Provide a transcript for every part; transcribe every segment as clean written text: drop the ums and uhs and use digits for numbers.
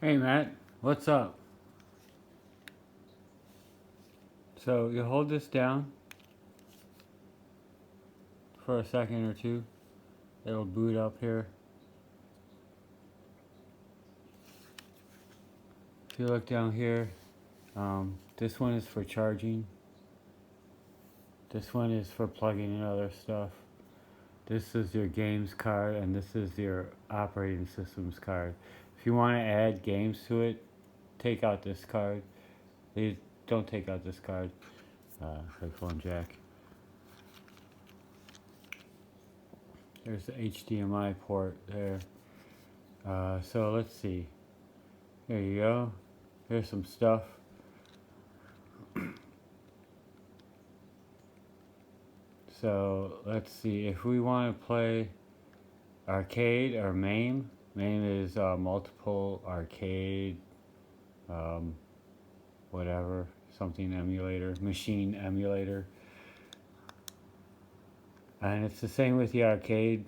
Hey Matt, what's up? So you hold this down for a second or two. It'll boot up here. If you look down here, this one is for charging. This one is for plugging in other stuff. This is your games card, and this is your operating systems card. If you want to add games to it, take out this card. Please don't take out this card. Headphone jack. There's the HDMI port there. So let's see. There you go. Here's some stuff. So let's see. If we want to play arcade or MAME, MAME is multiple arcade, whatever, something emulator, machine emulator. And it's the same with the arcade.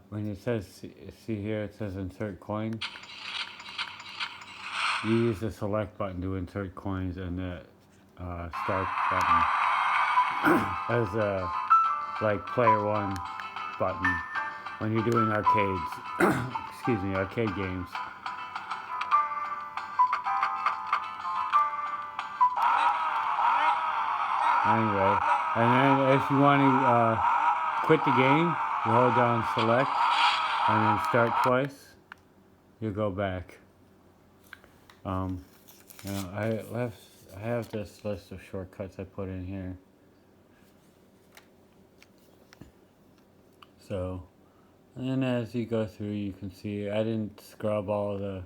When it says, see here, it says insert coin. You use the select button to insert coins and the start button as a like player one button when you're doing arcades. Excuse me, arcade games. Anyway, and then if you want to quit the game, you hold down select and then start twice. You go back. I have this list of shortcuts I put in here. So, and then as you go through, you can see I didn't scrub all the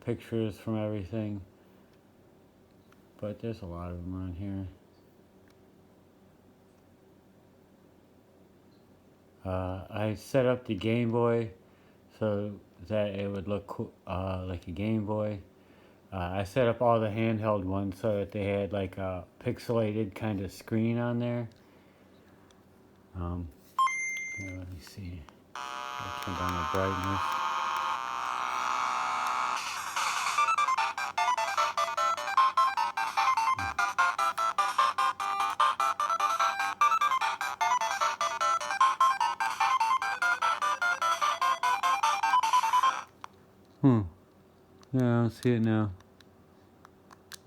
pictures from everything, but there's a lot of them on here. I set up the Game Boy so that it would look cool, like a Game Boy. I set up all the handheld ones so that they had like a pixelated kind of screen on there. Here, let me see. I'll turn down the brightness. Yeah, I don't see it now.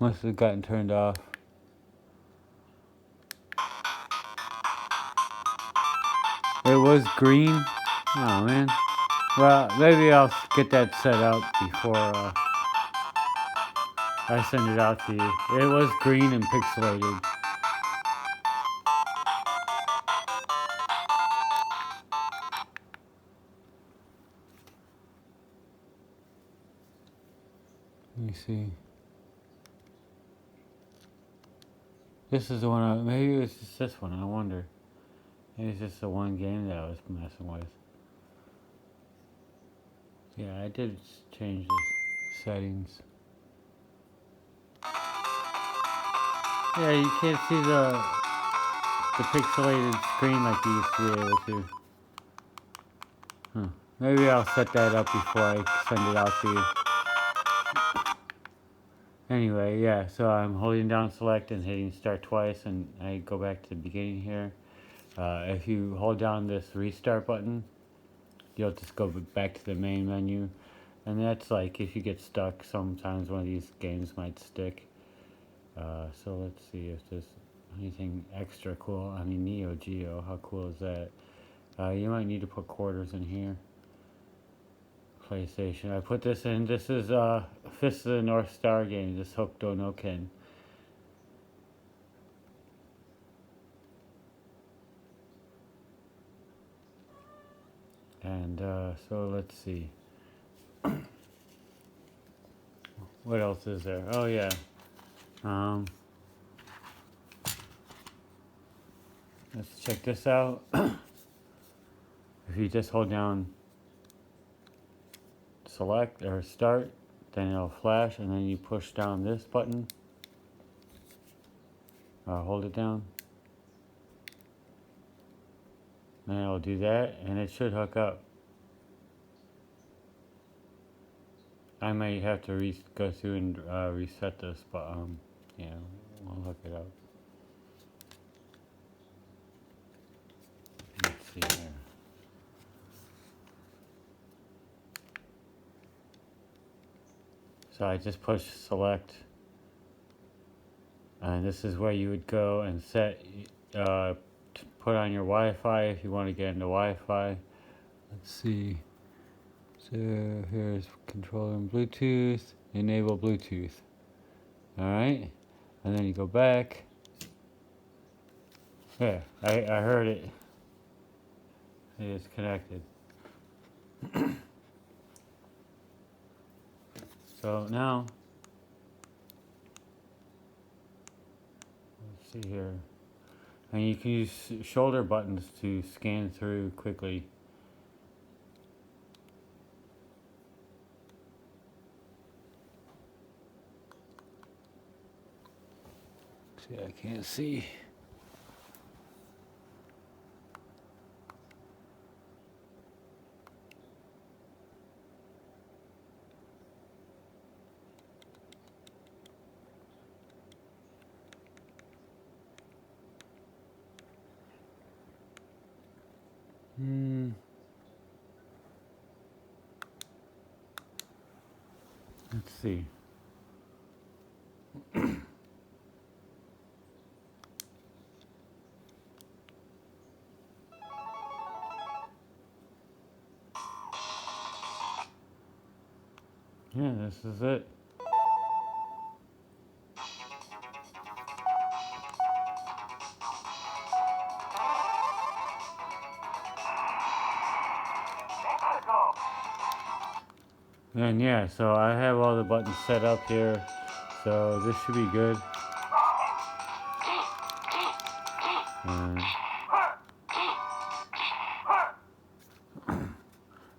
Must have gotten turned off. It was green. Oh man. Well, maybe I'll get that set up before I send it out to you. It was green and pixelated. Let me see. This is the one. Maybe it was just this one. I wonder. Maybe it's just the one game that I was messing with. Yeah, I did change the settings. Yeah, you can't see the pixelated screen like you used to be able to. Maybe I'll set that up before I send it out to you. Anyway, yeah, so I'm holding down select and hitting start twice, and I go back to the beginning here. If you hold down this restart button, you'll just go back to the main menu. And that's like if you get stuck, sometimes one of these games might stick. So let's see if there's anything extra cool. I mean, Neo Geo, how cool is that? You might need to put quarters in here. PlayStation. I put this in. This is Fist of the North Star game. This Hokuto no Ken. And so let's see. What else is there? Oh yeah. Let's check this out. If you just hold down select or start, then it'll flash, and then you push down this button, or hold it down, and it'll do that, and it should hook up. I might have to go through and reset this, but yeah, we'll hook it up. Let's see here. So I just push select, and this is where you would go and set, put on your Wi-Fi if you want to get into Wi-Fi. Let's see. So here's controller and Bluetooth, enable Bluetooth. Alright, and then you go back. Yeah, I heard it. It is connected. So now, let's see here. And you can use shoulder buttons to scan through quickly. See, I can't see. Let's see. Yeah, this is it. And yeah, so I have all the buttons set up here, so this should be good.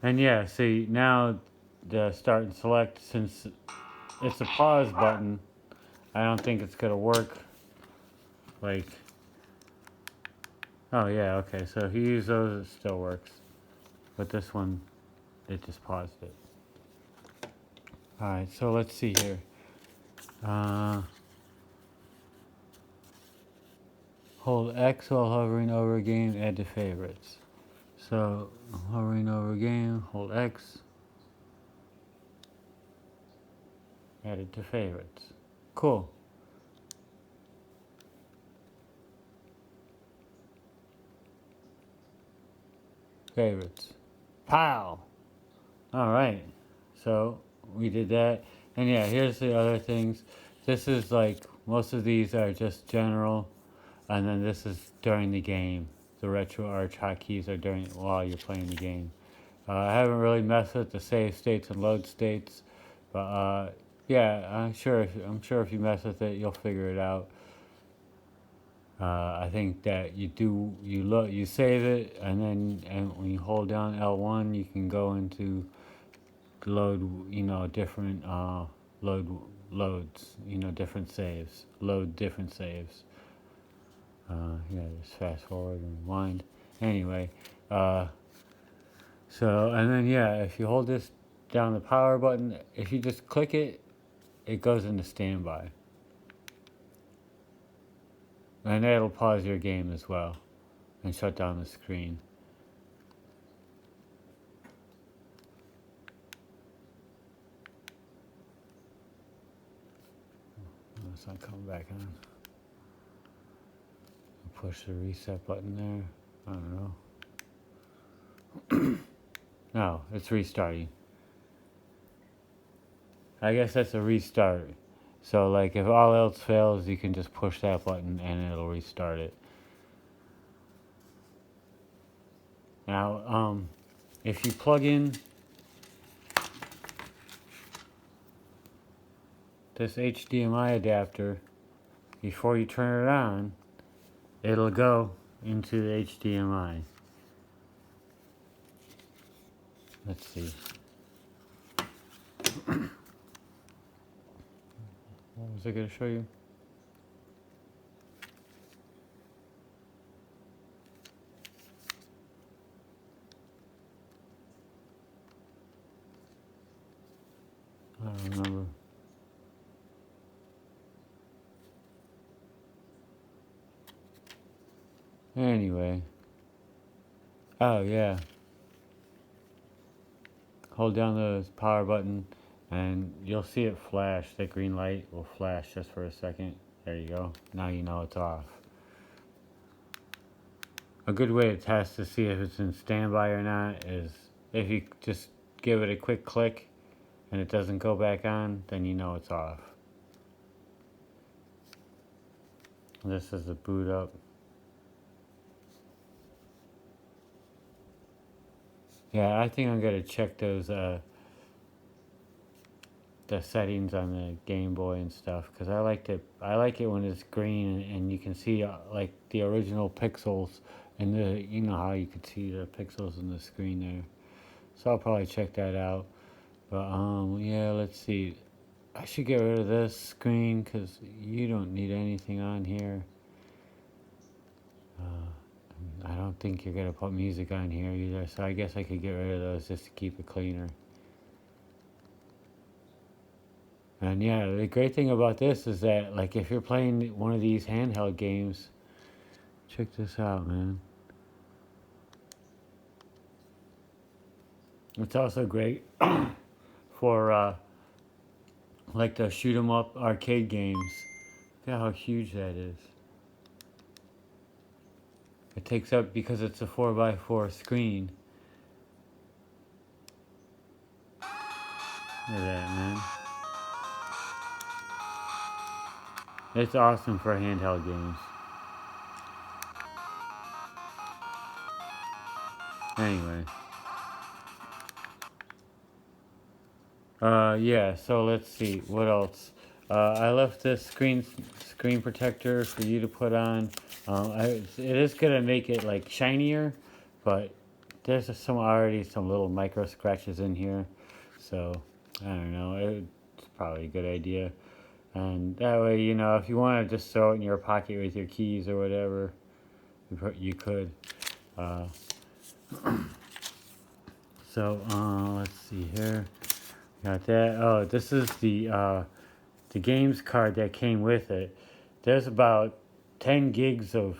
And yeah, see, now the start and select, since it's a pause button, I don't think it's gonna work. Like, oh yeah, okay, so if you use those, it still works. But this one, it just paused it. Alright, so let's see here. Hold X while hovering over a game, add to favorites. So, hovering over a game, hold X, add it to favorites. Cool. Favorites. Pow! Alright, so we did that. And yeah, here's the other things. This is like, most of these are just general, and then this is during the game. The retro arch hotkeys are during while you're playing the game. I haven't really messed with the save states and load states, but yeah, I'm sure if you mess with it, you'll figure it out. I think that you save it, and then when you hold down L1, you can go into load, different loads, different saves, load different saves. Yeah, just fast forward and rewind. Anyway, so, and then yeah, if you hold this down the power button, if you just click it, it goes into standby. And that'll pause your game as well and shut down the screen. Oh, it's not coming back on. Push the reset button there. I don't know. No, it's restarting. I guess that's a restart. So like if all else fails, you can just push that button and it'll restart it. Now, if you plug in this HDMI adapter before you turn it on, it'll go into the HDMI. Let's see. was I going to show you? I don't remember. Anyway. Oh, yeah. Hold down the power button and you'll see it flash. That green light will flash just for a second. There you go. Now you know it's off. A good way to test to see if it's in standby or not is if you just give it a quick click and it doesn't go back on, then you know it's off. This is the boot up. Yeah, I think I'm gonna check those the settings on the Game Boy and stuff because I like it when it's green and you can see like the original pixels and you know how you could see the pixels in the screen there. So I'll probably check that out. But yeah, let's see. I should get rid of this screen because you don't need anything on here. I don't think you're gonna put music on here either, so I guess I could get rid of those just to keep it cleaner. And yeah, the great thing about this is that, like, if you're playing one of these handheld games, check this out, man. It's also great for like the shoot 'em up arcade games. Look at how huge that is. It takes up because it's a 4x4 screen. Look at that, man. It's awesome for handheld games. Anyway. Yeah, so let's see, what else? I left this screen protector for you to put on. It is gonna make it like shinier, but there's already some little micro scratches in here, so I don't know. It's probably a good idea, and that way, you know, if you want to just throw it in your pocket with your keys or whatever, you could. So let's see here. Got that. Oh, this is the games card that came with it. There's about 10 gigs of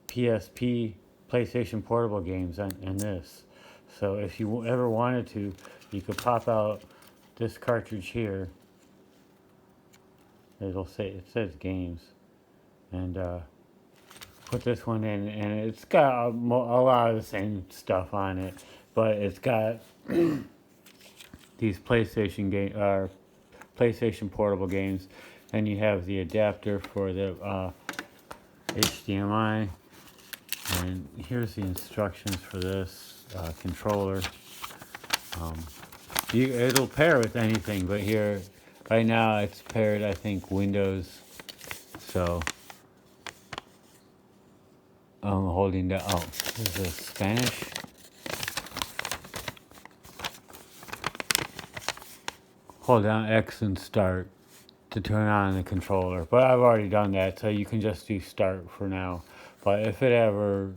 PSP PlayStation Portable games in this. So if you ever wanted to, you could pop out this cartridge here. It says games, and put this one in, and it's got a lot of the same stuff on it, but it's got these PlayStation Portable games, and you have the adapter for the HDMI, and here's the instructions for this controller. It'll pair with anything, but here right now it's paired, I think, Windows. So I'm holding the is this Spanish? Hold down X and start to turn on the controller, but I've already done that, so you can just do start for now. But if you ever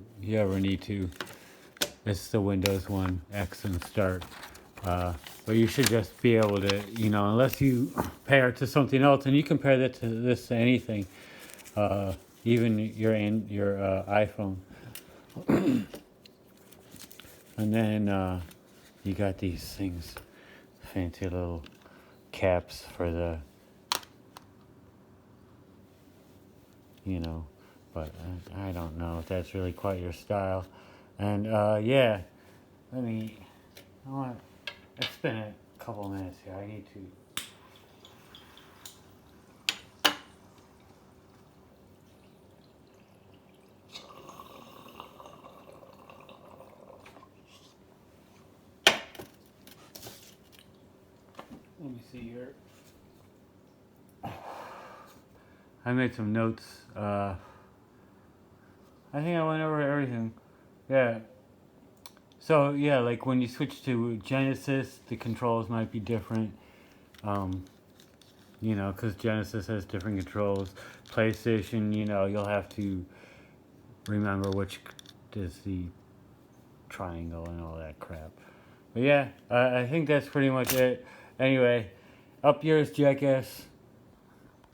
need to, it's the Windows one, X and start. But you should just be able to, you know, unless you pair it to something else, and you can pair that to this to anything, even your iPhone. And then you got these things, fancy little caps for the, you know, but I don't know if that's really quite your style. And yeah, it's been a couple of minutes here. I need to. Let me see here. I made some notes. I think I went over everything. Yeah. So yeah, like when you switch to Genesis, the controls might be different. you know, because Genesis has different controls. PlayStation, you know, you'll have to remember which is the triangle and all that crap. But yeah, I think that's pretty much it. Anyway, up yours, jackass.